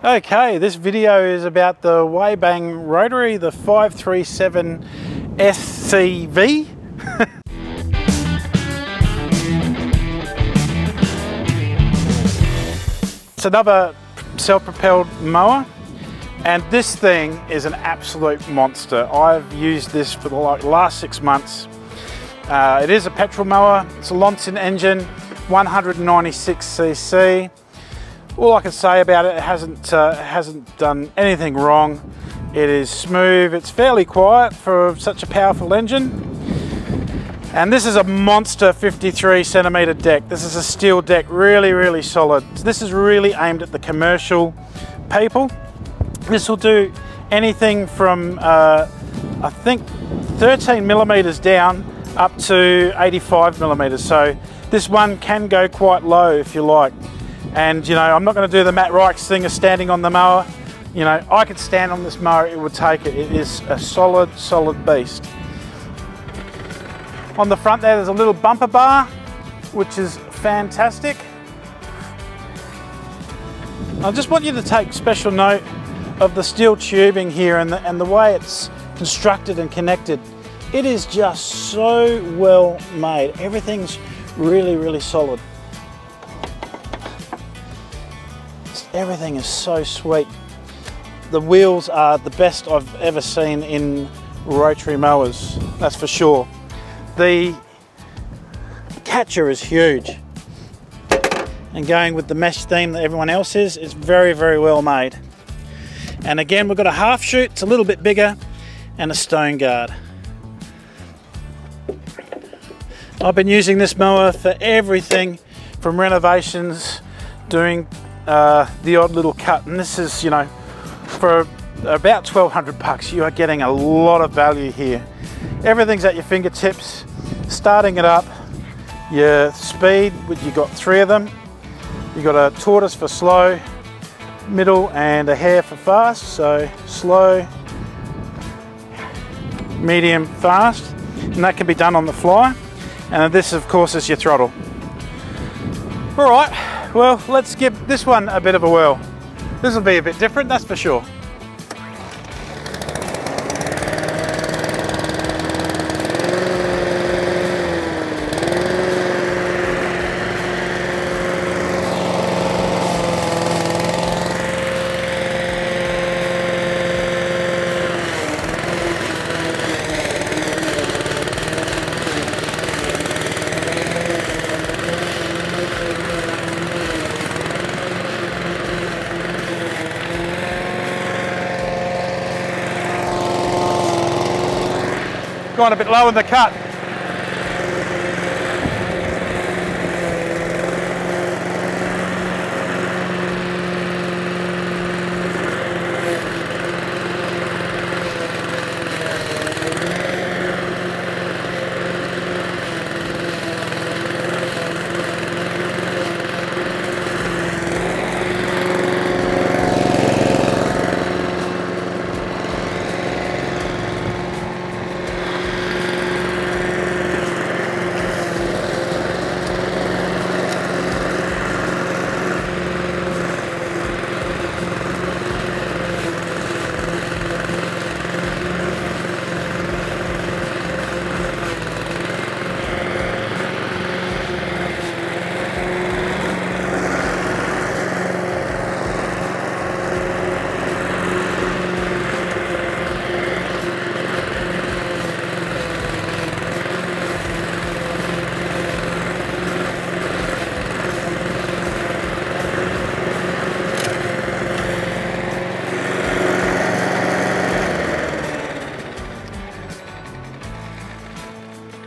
Okay, this video is about the Weibang Rotary, the 537 SCV. It's another self-propelled mower, and this thing is an absolute monster. I've used this for the last 6 months. It is a petrol mower. It's a Lawnporn engine, 196cc. All I can say about it, it hasn't done anything wrong. It is smooth, it's fairly quiet for such a powerful engine. And this is a monster 53 centimeter deck. This is a steel deck, really solid. This is really aimed at the commercial people. This will do anything from, I think, 13 millimeters down up to 85 millimeters. So this one can go quite low if you like. And you know, I'm not going to do the Matt Reichs thing of standing on the mower. You know, I could stand on this mower, it would take it. It is a solid beast. On the front there's a little bumper bar, which is fantastic. I just want you to take special note of the steel tubing here and the way it's constructed and connected. It is just so well made. Everything's really solid. Everything is so sweet. The wheels are the best I've ever seen in rotary mowers, that's for sure. The catcher is huge. And going with the mesh theme that everyone else is, it's very well made. And again, we've got a half chute, it's a little bit bigger, and a stone guard. I've been using this mower for everything from renovations, doing the odd little cut, and this is, you know, for about 1,200 bucks you are getting a lot of value here. Everything's at your fingertips. Starting it up, your speed, you've got 3 of them. You've got a tortoise for slow, middle, and a hare for fast. So slow, medium, fast, and that can be done on the fly. And this of course is your throttle. All right, well, let's give this one a bit of a whirl. This will be a bit different, that's for sure. Gone a bit low in the cut.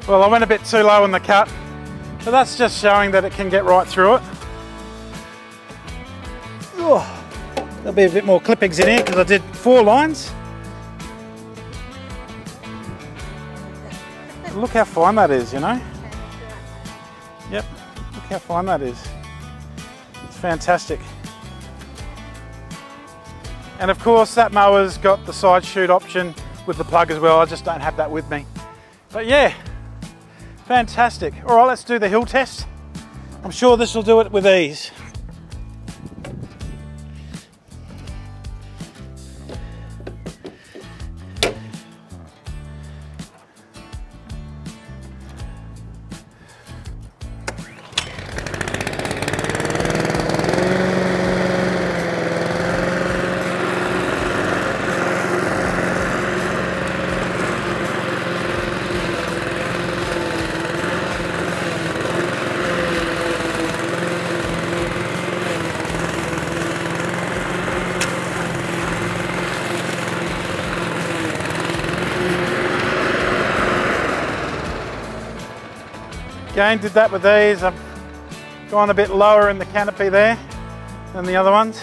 Well, I went a bit too low in the cut, but that's just showing that it can get right through it. Oh, there'll be a bit more clippings in here because I did 4 lines. Look how fine that is, you know? Yep, look how fine that is. It's fantastic. And of course that mower's got the side chute option with the plug as well. I just don't have that with me. But yeah, fantastic. All right, let's do the hill test. I'm sure this will do it with ease. Again, did that with these. I've gone a bit lower in the canopy there than the other ones.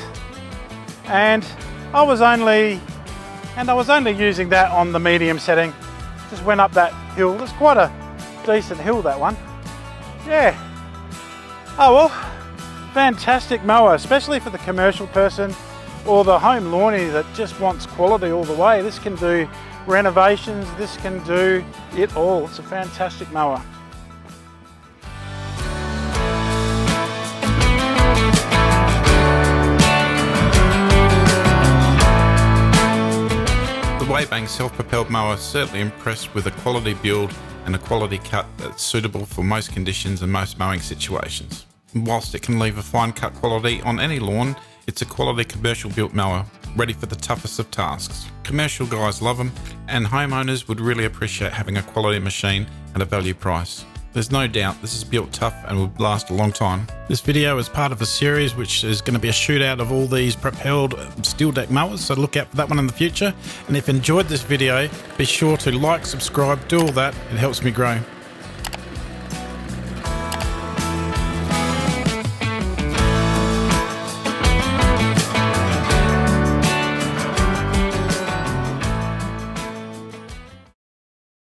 And I was only using that on the medium setting. Just went up that hill. It's quite a decent hill, that one. Yeah. Oh well, fantastic mower, especially for the commercial person or the home lawnie that just wants quality all the way. This can do renovations, this can do it all. It's a fantastic mower. The Weibang self-propelled mower certainly impressed with a quality build and a quality cut that's suitable for most conditions and most mowing situations. And whilst it can leave a fine cut quality on any lawn, it's a quality commercial built mower, ready for the toughest of tasks. Commercial guys love them, and homeowners would really appreciate having a quality machine at a value price. There's no doubt this is built tough and will last a long time. This video is part of a series which is going to be a shootout of all these propelled steel deck mowers, so look out for that one in the future. And if you enjoyed this video, be sure to like, subscribe, do all that. It helps me grow.